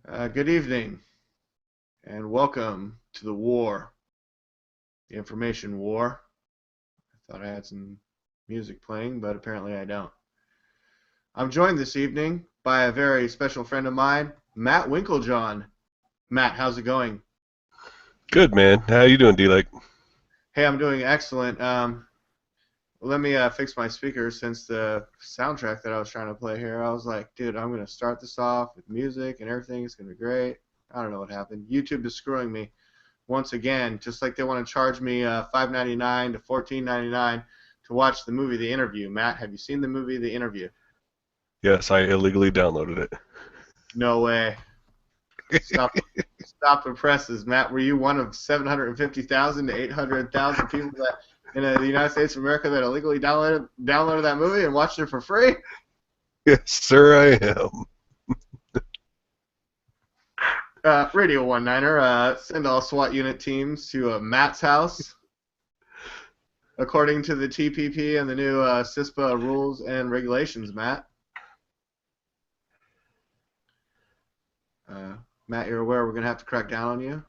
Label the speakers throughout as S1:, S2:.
S1: Good evening, and welcome to the war, the information war. I thought I had some music playing, but apparently I don't. I'm joined this evening by a very special friend of mine, Matt Winkeljohn. Matt, how's it going?
S2: Good, man. How you doing, DLAKE?
S1: Hey, I'm doing excellent. Let me fix my speakers since the soundtrack that I was trying to play here. I was like, dude, I'm going to start this off with music and everything. It's going to be great. I don't know what happened. YouTube is screwing me once again, just like they want to charge me $5.99 to $14.99 to watch the movie The Interview. Matt, have you seen the movie The Interview?
S2: Yes, I illegally downloaded it.
S1: No way. Stop the presses, Matt. Were you one of 750,000 to 800,000 people that in the United States of America that illegally downloaded that movie and watched it for free?
S2: Yes, sir, I am.
S1: Radio One-Niner, send all SWAT unit teams to Matt's house. According to the TPP and the new CISPA rules and regulations, Matt. Matt, you're aware we're going to have to crack down on you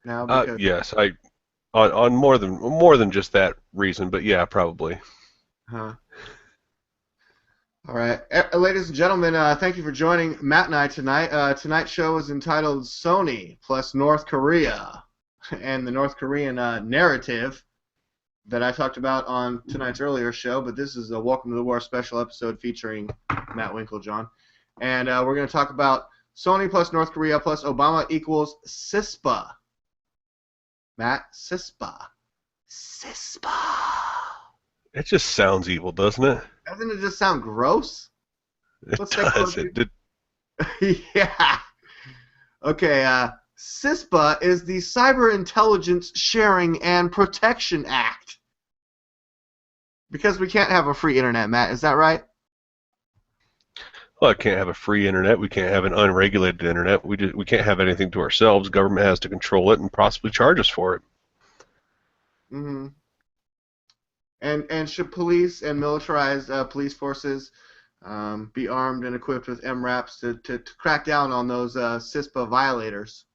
S1: now? Because
S2: Yes, on more than just that reason, but yeah, probably.
S1: All right. Ladies and gentlemen, thank you for joining Matt and I tonight. Tonight's show is entitled Sony plus North Korea and the North Korean narrative that I talked about on tonight's earlier show, but this is a Welcome to the War special episode featuring Matt Winkeljohn. And we're going to talk about Sony plus North Korea plus Obama equals CISPA. Matt, CISPA. CISPA.
S2: It just sounds evil, doesn't it?
S1: Doesn't it just sound gross?
S2: It does.
S1: Yeah. Okay, CISPA is the Cyber Intelligence Sharing and Protection Act. Because we can't have a free internet, Matt, is that right?
S2: Well, I can't have a free internet. We can't have an unregulated internet. We can't have anything to ourselves. Government has to control it and possibly charge us for it.
S1: Mm-hmm. And should police and militarized police forces be armed and equipped with MRAPs to crack down on those CISPA violators,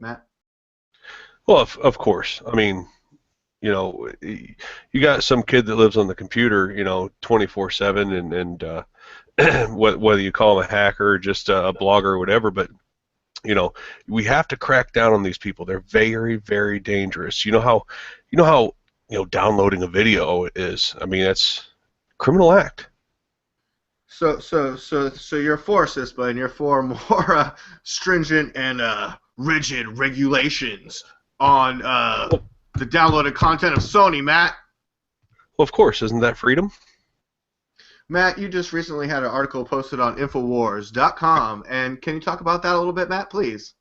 S1: Matt?
S2: Well, of course. I mean, you know, you got some kid that lives on the computer, 24/7, and whether you call him a hacker or just a blogger or whatever, but we have to crack down on these people. They're very, very dangerous. You know how downloading a video is. I mean, that's a criminal act.
S1: So you're for CISPA and you're for more stringent and rigid regulations on the downloaded content of Sony, Matt.
S2: Well, of course, isn't that freedom?
S1: Matt, you just recently had an article posted on Infowars.com, and can you talk about that a little bit, Matt, please?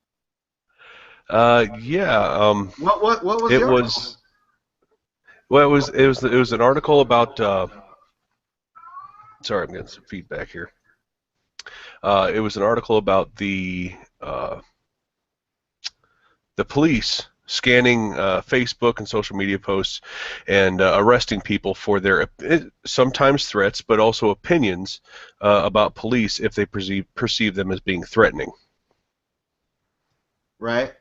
S2: Yeah.
S1: What was the article?
S2: Well, it was an article about. Sorry, I'm getting some feedback here. It was an article about the police scanning Facebook and social media posts and arresting people for their sometimes threats, but also opinions about police if they perceive them as being threatening.
S1: Right.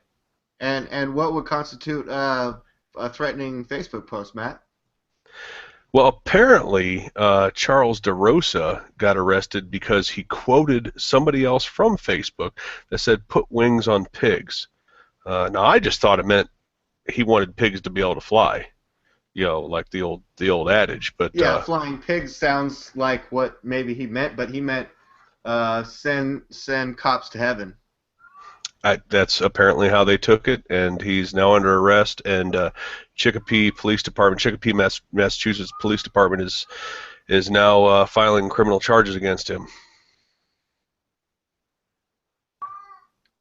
S1: And what would constitute a threatening Facebook post, Matt?
S2: Well, apparently Charles DeRosa got arrested because he quoted somebody else from Facebook that said, "Put wings on pigs." Now, I just thought it meant he wanted pigs to be able to fly, like the old adage. But
S1: yeah, flying pigs sounds like what maybe he meant, but he meant send cops to heaven.
S2: That's apparently how they took it, and he's now under arrest. And Chicopee Police Department, Chicopee, Massachusetts Police Department is now filing criminal charges against him.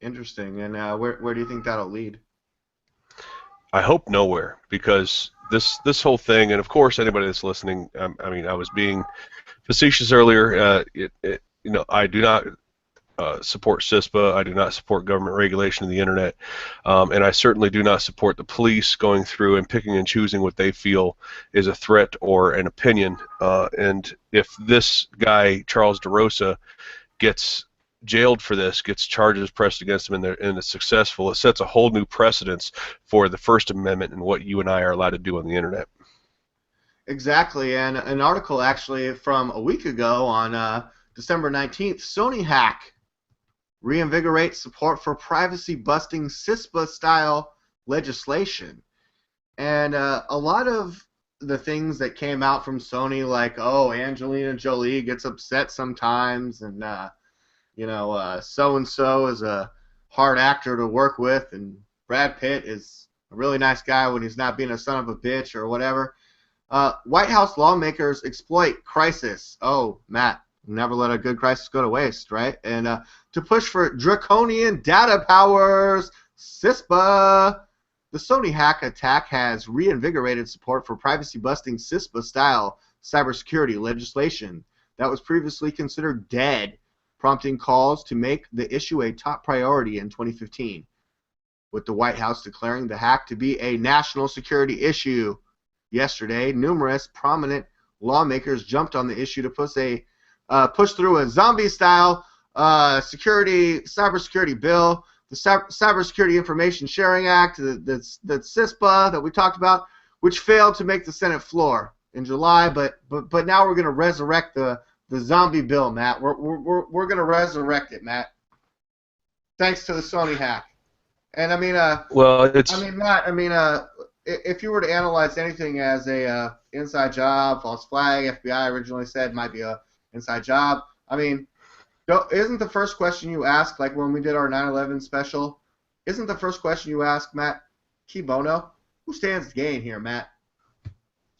S1: Interesting. And where do you think that'll lead?
S2: I hope nowhere, because this whole thing, and of course anybody that's listening, I mean, I was being facetious earlier. I do not support CISPA. I do not support government regulation of the internet, and I certainly do not support the police going through and picking and choosing what they feel is a threat or an opinion. And if this guy Charles DeRosa gets jailed for this gets charges pressed against him and is successful, it sets a whole new precedence for the First Amendment and what you and I are allowed to do on the internet.
S1: Exactly, and an article actually from a week ago on December 19th, Sony Hack reinvigorates support for privacy-busting CISPA-style legislation. And a lot of the things that came out from Sony, like, oh, Angelina Jolie gets upset sometimes, and so-and-so is a hard actor to work with, and Brad Pitt is a really nice guy when he's not being a son of a bitch or whatever. White House lawmakers exploit crisis. Oh, Matt, never let a good crisis go to waste, right? And to push for draconian data powers, CISPA. The Sony Hack attack has reinvigorated support for privacy-busting CISPA-style cybersecurity legislation that was previously considered dead, prompting calls to make the issue a top priority in 2015, with the White House declaring the hack to be a national security issue. Yesterday, numerous prominent lawmakers jumped on the issue to push through a zombie-style cybersecurity bill, the Cybersecurity Information Sharing Act, the CISPA that we talked about, which failed to make the Senate floor in July, but now we're going to resurrect the zombie bill, Matt. We're going to resurrect it, Matt. Thanks to the Sony Hack. And I mean, Matt, if you were to analyze anything as a inside job, false flag, FBI originally said might be a inside job. I mean, isn't the first question you ask, like when we did our 9/11 special, isn't the first question you ask, Matt, key bono? Who stands to gain here, Matt?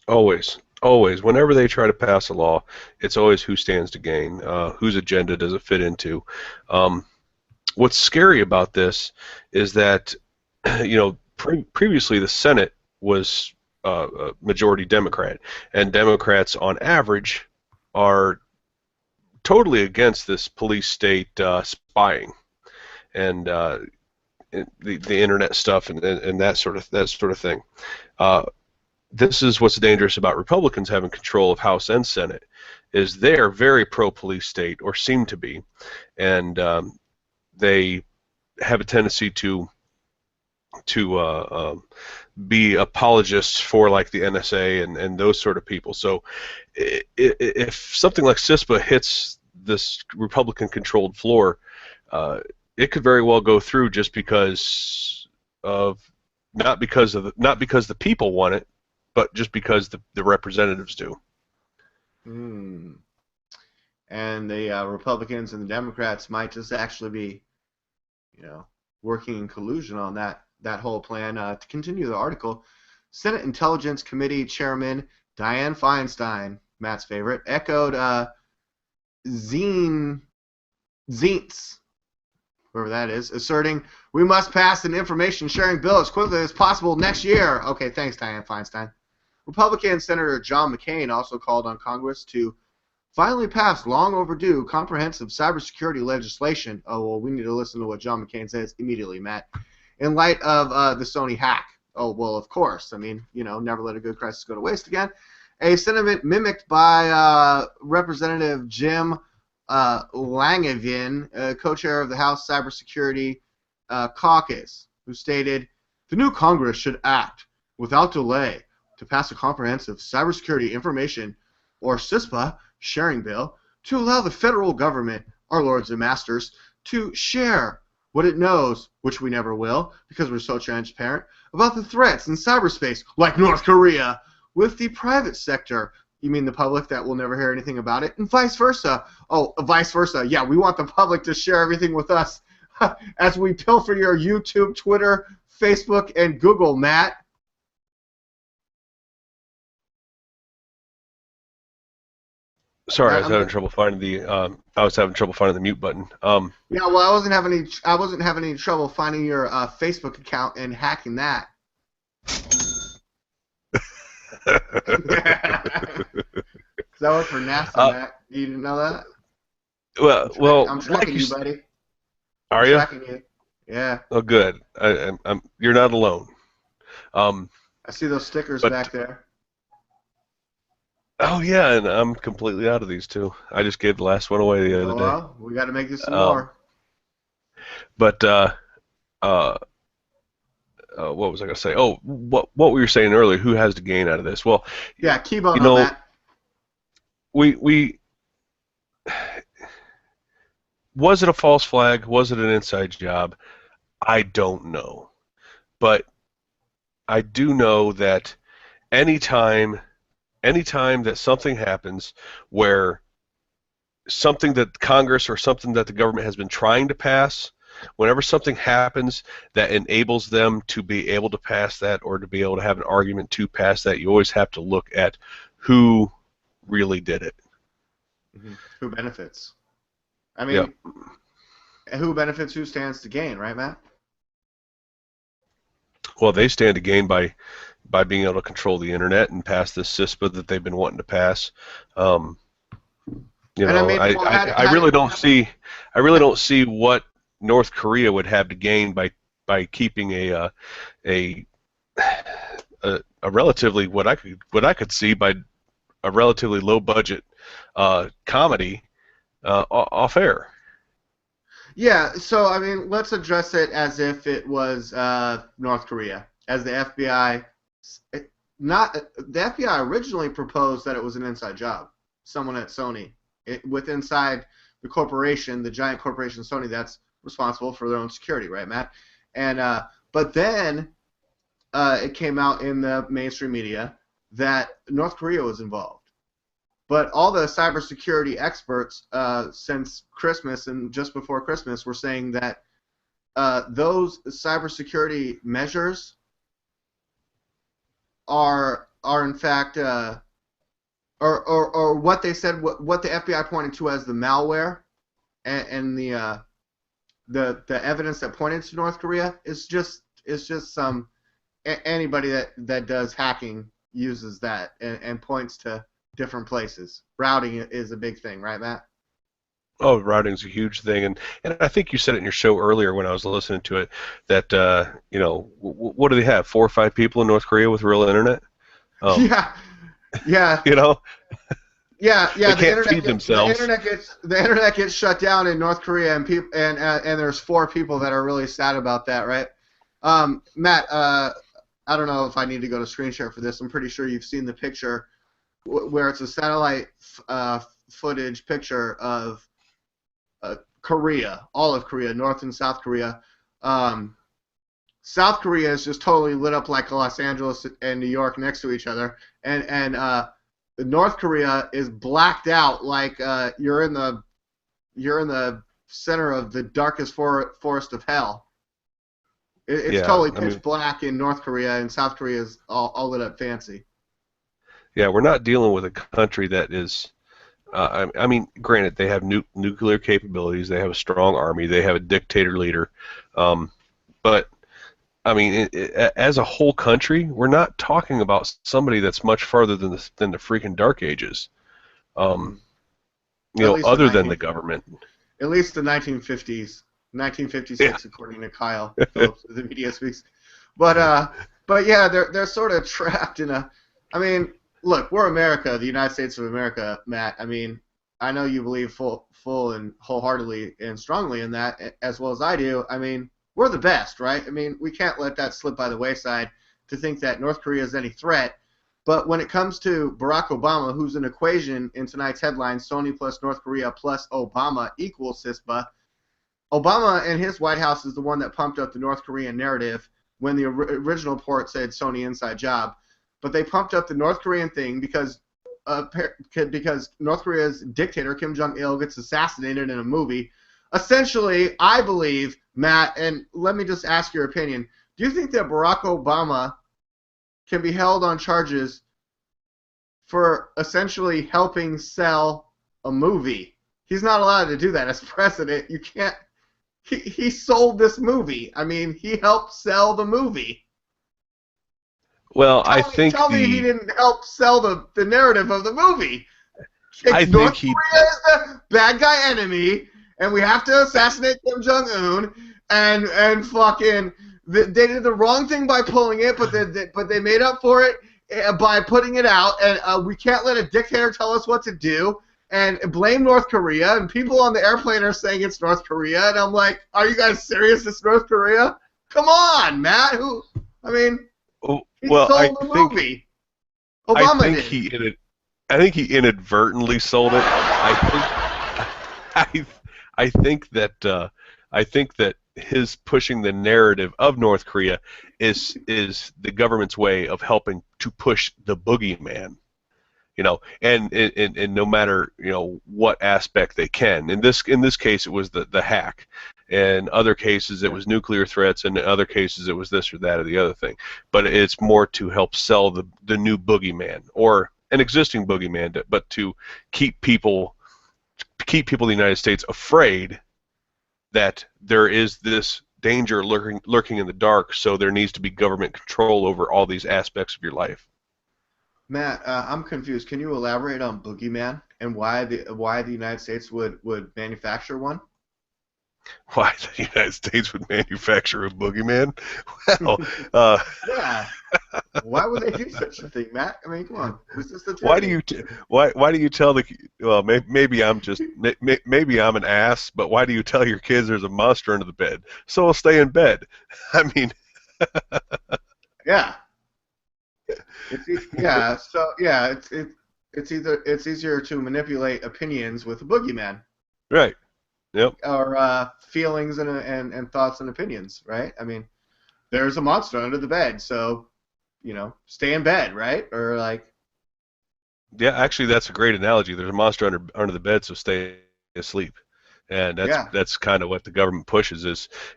S2: Always. Always. Whenever they try to pass a law, it's always who stands to gain, whose agenda does it fit into. What's scary about this is that, previously the Senate was majority Democrat, and Democrats on average are totally against this police state spying and the internet stuff and that sort of thing. This is what's dangerous about Republicans having control of House and Senate, is they're very pro-police state, or seem to be, and they have a tendency to be apologists for, like, the NSA and those sort of people. So if something like CISPA hits this Republican-controlled floor, it could very well go through just because of not because the people want it, but just because the representatives do.
S1: And the Republicans and the Democrats might just actually be, working in collusion on that whole plan. To continue the article, Senate Intelligence Committee Chairman Dianne Feinstein, Matt's favorite, echoed Zientz, whoever that is, asserting, "We must pass an information sharing bill as quickly as possible next year." Okay, thanks, Dianne Feinstein. Republican Senator John McCain also called on Congress to finally pass long overdue comprehensive cybersecurity legislation. Oh, well, we need to listen to what John McCain says immediately, Matt. In light of the Sony hack. Oh, well, of course. I mean, never let a good crisis go to waste again. A sentiment mimicked by Representative Jim Langevin, co-chair of the House Cybersecurity Caucus, who stated, "The new Congress should act without delay to pass a comprehensive cybersecurity information, or CISPA, sharing bill to allow the federal government, our lords and masters, to share what it knows, which we never will, because we're so transparent, about the threats in cyberspace, like North Korea, with the private sector." You mean the public that will never hear anything about it? And vice versa. Oh, vice versa. Yeah, we want the public to share everything with us as we pilfer your YouTube, Twitter, Facebook, and Google, Matt.
S2: Sorry, I was having trouble finding the mute button.
S1: Yeah, well, I wasn't having any trouble finding your Facebook account and hacking that. Because I work for NASA, Matt. You didn't know that?
S2: Well,
S1: I'm tracking you, buddy.
S2: Are you?
S1: Tracking you. Yeah.
S2: Oh, good. You're not alone.
S1: I see those stickers back there.
S2: Oh yeah, and I'm completely out of these too. I just gave the last one away the
S1: Oh,
S2: other day.
S1: well, we got to make this some
S2: Um,
S1: more.
S2: but uh, what was I going to say? Oh, what we were saying earlier. Who has to gain out of this? Well,
S1: Yeah, keep on
S2: you know,
S1: that.
S2: we was it a false flag? Was it an inside job? I don't know, but I do know that anytime anytime that something happens where something that Congress or something that the government has been trying to pass, whenever something happens that enables them to be able to pass that or to be able to have an argument to pass that, you always have to look at who really did it.
S1: Who benefits? I
S2: Yep.
S1: mean, who benefits? Who stands to gain? Right, Matt?
S2: Well, they stand to gain by being able to control the internet and pass this CISPA that they've been wanting to pass. You
S1: And I
S2: know,
S1: mean,
S2: I,
S1: well,
S2: I, I really don't see what North Korea would have to gain by keeping a relatively what I could see by a relatively low budget comedy off air.
S1: Yeah, so I mean, let's address it as if it was North Korea, as the FBI. Not the FBI originally proposed that it was an inside job. Someone at Sony, with inside the corporation, the giant corporation Sony, that's responsible for their own security, right, Matt? And but then it came out in the mainstream media that North Korea was involved. But all the cybersecurity experts since Christmas and just before Christmas were saying that those cybersecurity measures are in fact or what they said, what the FBI pointed to as the malware and the evidence that pointed to North Korea is just some anybody that does hacking uses that and points to different places. Routing is a big thing, right, Matt?
S2: Oh, routing's a huge thing, and I think you said it in your show earlier when I was listening to it that you know what do they have 4 or 5 people in North Korea with real internet?
S1: Yeah, yeah,
S2: You know,
S1: yeah.
S2: they can't feed themselves.
S1: The internet gets shut down in North Korea, and people and there's 4 people that are really sad about that, right? Matt, I don't know if I need to go to screen share for this. I'm pretty sure you've seen the picture where it's a satellite footage picture of Korea, all of Korea, North and South Korea. South Korea is just totally lit up like Los Angeles and New York next to each other, and North Korea is blacked out like you're in the center of the darkest forest of hell. It's
S2: Yeah,
S1: totally
S2: I
S1: pitch
S2: mean,
S1: black in North Korea, and South Korea is all lit up fancy.
S2: yeah, we're not dealing with a country that is. I mean, granted, they have nuclear capabilities. They have a strong army. They have a dictator leader. But I mean, as a whole country, we're not talking about somebody that's much farther than the freaking Dark Ages.
S1: Mm-hmm.
S2: You
S1: At
S2: know,
S1: least
S2: other than the government.
S1: At least the 1950s, 1956,
S2: Yeah.
S1: according to Kyle Phillips, the media speaks. But yeah, they're sort of trapped in a. I mean, look, we're America, the United States of America, Matt. I mean, I know you believe full and wholeheartedly and strongly in that, as well as I do. I mean, we're the best, right? I mean, we can't let that slip by the wayside to think that North Korea is any threat. But when it comes to Barack Obama, who's an equation in tonight's headline, Sony plus North Korea plus Obama equals CISPA, Obama and his White House is the one that pumped up the North Korean narrative when the original report said Sony inside job. But they pumped up the North Korean thing because North Korea's dictator, Kim Jong-il, gets assassinated in a movie. Essentially, I believe, Matt, and let me just ask your opinion, do you think that Barack Obama can be held on charges for essentially helping sell a movie? He's not allowed to do that as president. You can't. He sold this movie. I mean, he helped sell the movie.
S2: Well,
S1: Tell me he didn't help sell the narrative of the movie. North Korea is the bad guy enemy, and we have to assassinate Kim Jong-un, and fucking they did the wrong thing by pulling it, but they made up for it by putting it out, and we can't let a dictator tell us what to do, and blame North Korea, and people on the airplane are saying it's North Korea, and I'm like, are you guys serious? It's North Korea? Come on, Matt. He sold the movie. Obama did.
S2: I think he inadvertently sold it. I think that his pushing the narrative of North Korea is the government's way of helping to push the boogeyman, and no matter what aspect they can. In this case, it was the hack. In other cases, it was nuclear threats, and in other cases, it was this or that or the other thing. But it's more to help sell the new boogeyman or an existing boogeyman, but to keep people in the United States afraid that there is this danger lurking in the dark, so there needs to be government control over all these aspects of your life.
S1: Matt, I'm confused. Can you elaborate on boogeyman and why the United States would manufacture one?
S2: Why the United States would manufacture a boogeyman? Well,
S1: yeah. Why would they do such a thing, Matt? I mean, come on. Is this the
S2: why do you tell the maybe I'm an ass, but why do you tell your kids there's a monster under the bed? So they'll stay in bed. I mean,
S1: yeah. It's easier to manipulate opinions with a boogeyman.
S2: Right. Yep.
S1: Or feelings and thoughts and opinions, right? I mean, there's a monster under the bed, so stay in bed, right? Or like.
S2: Yeah, actually, that's a great analogy. There's a monster under the bed, so stay asleep, and that's kind of what the government pushes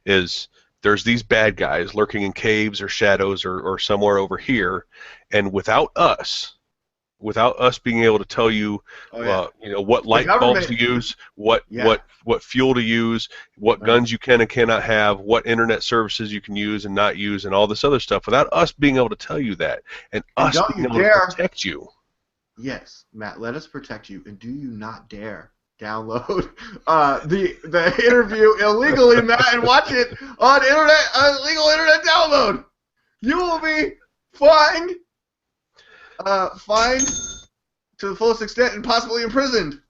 S2: is there's these bad guys lurking in caves or shadows or somewhere over here, and without us being able to tell you, what light bulbs to use, what fuel to use, what guns you can and cannot have, what internet services you can use and not use, and all this other stuff, without us being able to tell you that, and us being able to protect you.
S1: Yes, Matt, let us protect you, and do you not dare download the interview illegally, Matt, and watch it on illegal internet download. You will be fined to the fullest extent and possibly imprisoned.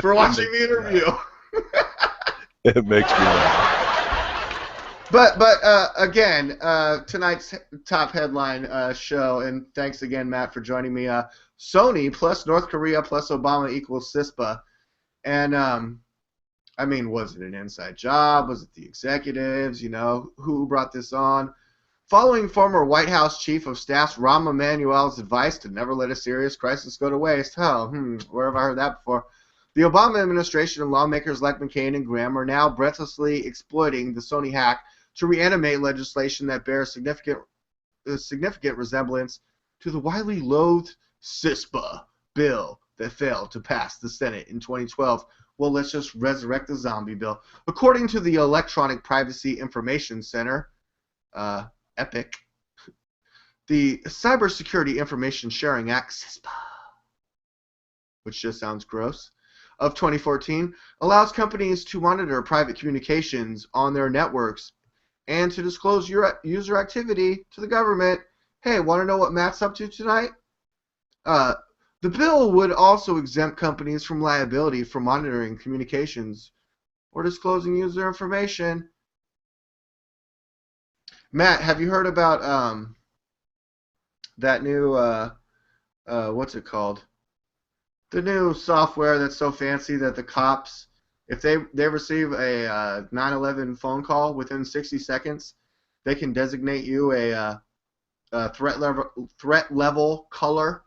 S1: For watching the interview.
S2: It makes me laugh.
S1: But again, tonight's top headline show, and thanks again, Matt, for joining me. Sony plus North Korea plus Obama equals CISPA. And I mean, was it an inside job? Was it the executives? Who brought this on? Following former White House Chief of Staff Rahm Emanuel's advice to never let a serious crisis go to waste. Where have I heard that before? The Obama administration and lawmakers like McCain and Graham are now breathlessly exploiting the Sony Hack to reanimate legislation that bears significant resemblance to the widely loathed CISPA bill that failed to pass the Senate in 2012. Well, let's just resurrect the zombie bill. According to the Electronic Privacy Information Center, EPIC, the Cybersecurity Information Sharing Act, CISPA, which just sounds gross, of 2014, allows companies to monitor private communications on their networks and to disclose user activity to the government. Hey, want to know what Matt's up to tonight? The bill would also exempt companies from liability for monitoring communications or disclosing user information. Matt, have you heard about that new, what's it called? The new software that's so fancy that the cops, if they receive a 911 phone call within 60 seconds, they can designate you a threat level color,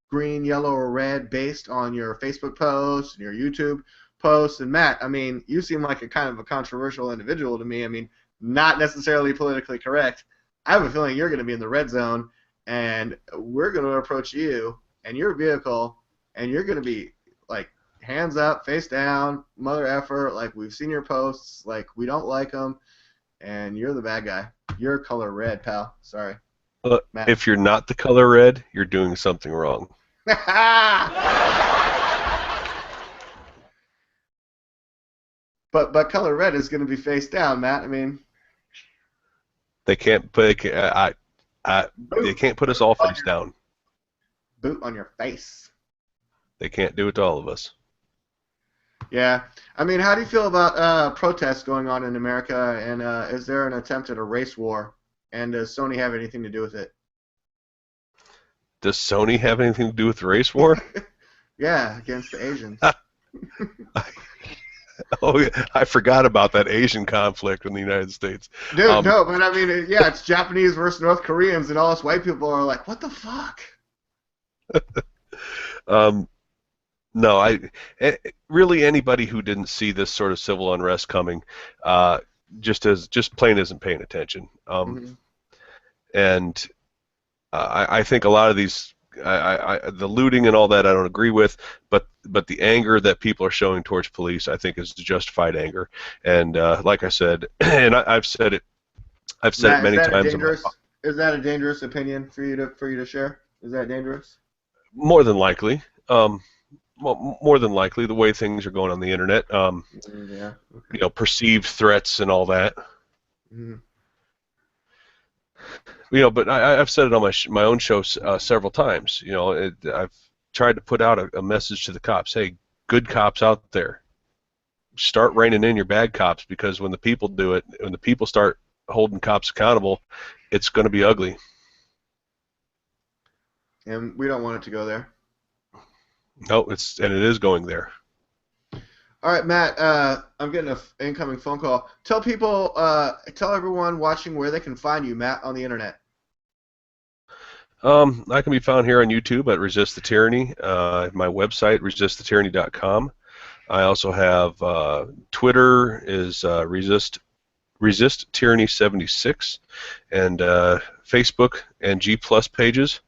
S1: green, yellow, or red, based on your Facebook posts and your YouTube posts. And Matt, I mean, you seem like a kind of a controversial individual to me. I mean, not necessarily politically correct. I have a feeling you're going to be in the red zone, and we're going to approach you and your vehicle, and you're going to be like hands up, face down, mother effer, like we've seen your posts, like we don't like them, and you're the bad guy. You're color red, pal. Sorry.
S2: If you're not the color red, you're doing something wrong.
S1: But color red is going to be face down, Matt. I mean,
S2: They can't put. They can't put us all face down.
S1: Boot on your face.
S2: They can't do it to all of us.
S1: Yeah. I mean, how do you feel about protests going on in America, and is there an attempt at a race war, and does Sony have anything to do with it?
S2: Does Sony have anything to do with the race war?
S1: Yeah, against the Asians.
S2: Oh, yeah, I forgot about that Asian conflict in the United States.
S1: Dude, no, but I mean, yeah, it's Japanese versus North Koreans, and all us white people are like, what the fuck?
S2: No, really anybody who didn't see this sort of civil unrest coming, just plain isn't paying attention. And I think a lot of these, the looting and all that, I don't agree with, but the anger that people are showing towards police, I think, is justified anger. And like I said, and I've said it many times.
S1: Is that a dangerous opinion for you to share? Is that dangerous?
S2: More than likely. More than likely, the way things are going on the internet.
S1: Yeah. Okay.
S2: Perceived threats and all that.
S1: Mm-hmm.
S2: But I've said it on my own show several times. I've tried to put out a message to the cops. Hey, good cops out there, start reining in your bad cops, because when the people do it, when the people start holding cops accountable, it's going to be ugly.
S1: And we don't want it to go there.
S2: No, it is going there.
S1: All right, Matt. I'm getting an incoming phone call. Tell everyone watching where they can find you, Matt, on the internet.
S2: I can be found here on YouTube at Resist the Tyranny. My website, resistthetyranny.com. I also have Twitter is Resist Tyranny 76, and Facebook and G Plus pages,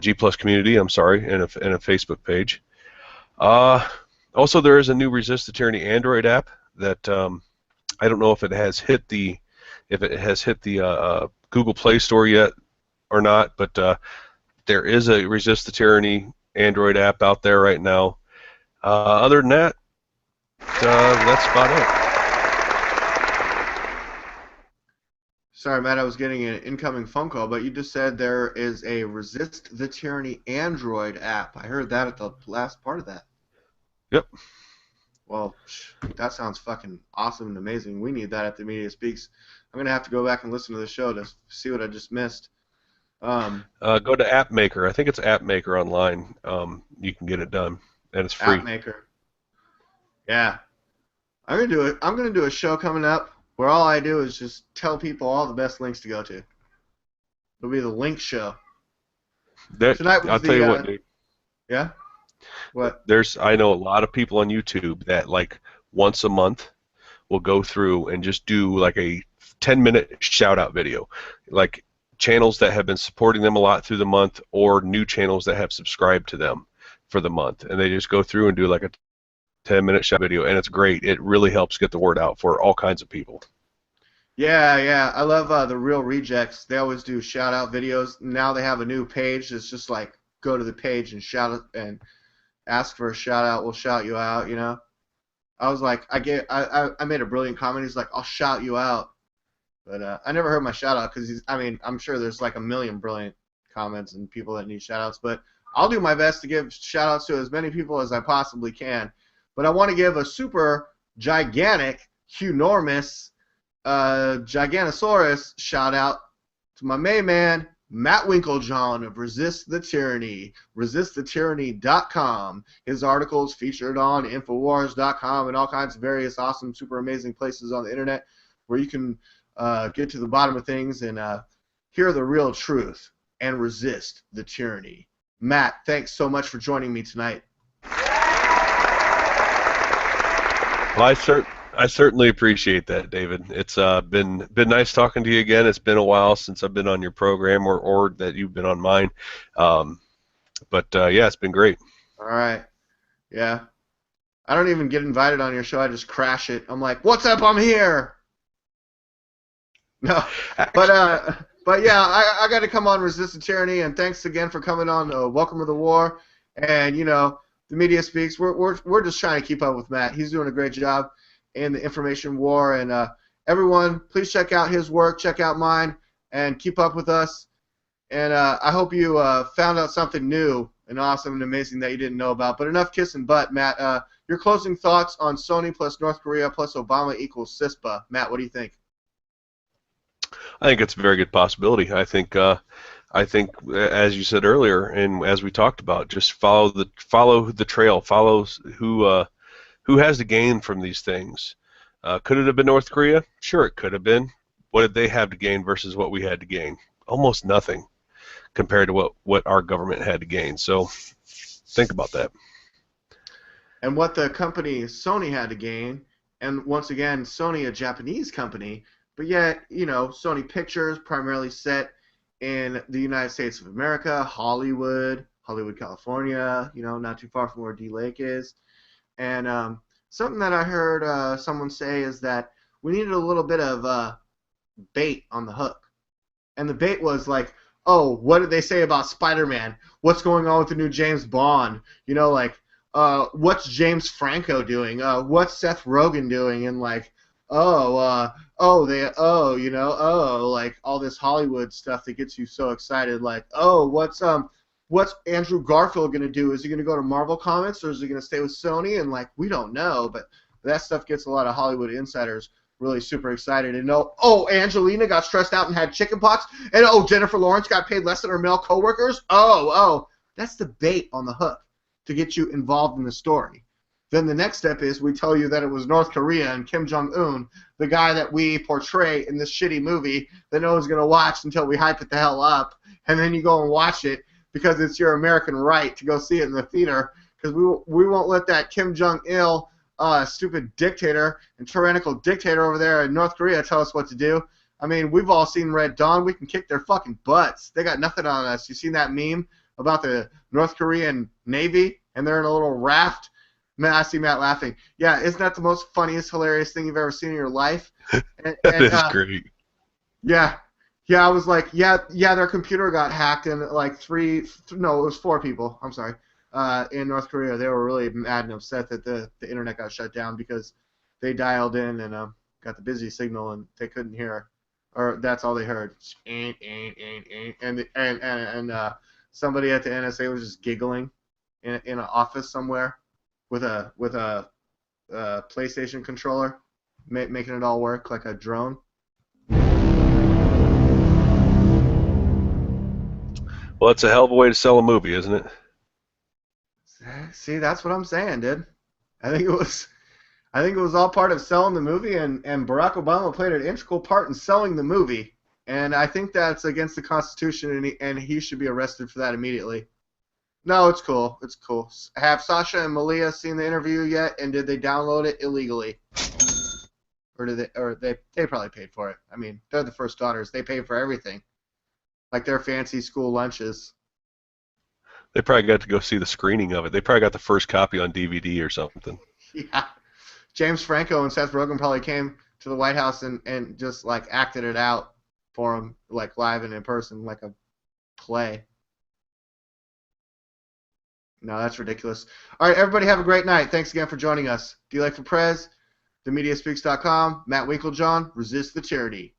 S2: G Plus community. I'm sorry, and a Facebook page. Also, there is a new Resist the Tyranny Android app that I don't know if it has hit the Google Play Store yet or not, but there is a Resist the Tyranny Android app out there right now. Other than that, that's about it.
S1: Sorry, Matt, I was getting an incoming phone call, but you just said there is a Resist the Tyranny Android app. I heard that at the last part of that.
S2: Yep.
S1: Well, that sounds fucking awesome and amazing. We need that at the Media Speaks. I'm going to have to go back and listen to the show to see what I just missed.
S2: Go to App Maker. I think it's App Maker online. You can get it done, and it's free.
S1: App Maker. Yeah. I'm gonna do a show coming up where all I do is just tell people all the best links to go to. It'll be the link show. Tonight
S2: I'll tell you what, dude.
S1: Yeah? What?
S2: I know a lot of people on YouTube that like once a month will go through and just do like a 10-minute shout-out video. Like channels that have been supporting them a lot through the month, or new channels that have subscribed to them for the month, and they just go through and do like a 10-minute shout video, and it's great. It really helps get the word out for all kinds of people.
S1: Yeah. I love the Real Rejects. They always do shout-out videos. Now they have a new page that's just like go to the page and shout it and ask for a shout-out. We'll shout you out, you know? I was like, I made a brilliant comment. He's like, I'll shout you out. But I never heard my shout-out because, I'm sure there's like a million brilliant comments and people that need shout-outs. But I'll do my best to give shout-outs to as many people as I possibly can. But I want to give a super gigantic, hunormous, Giganosaurus shout-out to my main man, Matt Winkeljohn of Resist the Tyranny, resistthetyranny.com. His articles featured on Infowars.com and all kinds of various awesome, super amazing places on the internet where you can get to the bottom of things and hear the real truth and resist the tyranny. Matt, thanks so much for joining me tonight.
S2: Well, I certainly appreciate that, David. It's been nice talking to you again. It's been a while since I've been on your program or that you've been on mine. But yeah, it's been great.
S1: All right. Yeah. I don't even get invited on your show. I just crash it. I'm like, what's up? I'm here. No. But yeah, I got to come on Resist the Tyranny, and thanks again for coming on Welcome to the War. And, you know, the Media Speaks. We're just trying to keep up with Matt. He's doing a great job in the information war, and everyone, please check out his work, check out mine, and keep up with us. And I hope you found out something new and awesome and amazing that you didn't know about. But enough kissing butt, Matt. Your closing thoughts on Sony plus North Korea plus Obama equals CISPA. Matt, what do you think?
S2: I think it's a very good possibility. I think, as you said earlier, and as we talked about, just follow the trail, follow who has the gain from these things. Could it have been North Korea? Sure, it could have been. What did they have to gain versus what we had to gain? Almost nothing compared to what our government had to gain. So think about that.
S1: And what the company Sony had to gain, and once again, Sony, a Japanese company, but yet, you know, Sony Pictures primarily set in the United States of America, Hollywood, California, you know, not too far from where DLAKE is. And something that I heard someone say is that we needed a little bit of bait on the hook. And the bait was like, oh, what did they say about Spider-Man? What's going on with the new James Bond? You know, like, what's James Franco doing? What's Seth Rogen doing? And like, like all this Hollywood stuff that gets you so excited. Like, oh, what's Andrew Garfield gonna do? Is he gonna go to Marvel Comics or is he gonna stay with Sony? And like, we don't know, but that stuff gets a lot of Hollywood insiders really super excited and know, oh, Angelina got stressed out and had chickenpox, and oh, Jennifer Lawrence got paid less than her male coworkers. Oh, that's the bait on the hook to get you involved in the story. Then the next step is we tell you that it was North Korea and Kim Jong-un, the guy that we portray in this shitty movie that no one's going to watch until we hype it the hell up, and then you go and watch it because it's your American right to go see it in the theater, because we won't let that Kim Jong-il stupid dictator and tyrannical dictator over there in North Korea tell us what to do. I mean, we've all seen Red Dawn. We can kick their fucking butts. They got nothing on us. You seen that meme about the North Korean Navy and they're in a little raft? Man, I see Matt laughing. Yeah, isn't that the most funniest, hilarious thing you've ever seen in your life?
S2: That is great.
S1: Yeah, I was like, yeah, their computer got hacked and like it was 4 people. I'm sorry. In North Korea, they were really mad and upset that the internet got shut down because they dialed in and got the busy signal and they couldn't hear, or that's all they heard. And somebody at the NSA was just giggling in an office somewhere with a PlayStation controller, making it all work like a drone.
S2: Well, it's a hell of a way to sell a movie, isn't it?
S1: See, that's what I'm saying, dude. I think it was all part of selling the movie, and Barack Obama played an integral part in selling the movie. And I think that's against the Constitution, and he should be arrested for that immediately. No, it's cool. It's cool. Have Sasha and Malia seen the interview yet? And did they download it illegally? Or they probably paid for it. I mean, they're the first daughters. They pay for everything, like their fancy school lunches.
S2: They probably got to go see the screening of it. They probably got the first copy on DVD or something.
S1: Yeah. James Franco and Seth Rogen probably came to the White House and just like acted it out for them, like live and in person, like a play. No, that's ridiculous. All right, everybody have a great night. Thanks again for joining us. DLAKE for PREZ, themediaspeaks.com, Matt Winkeljohn, resist the tyranny.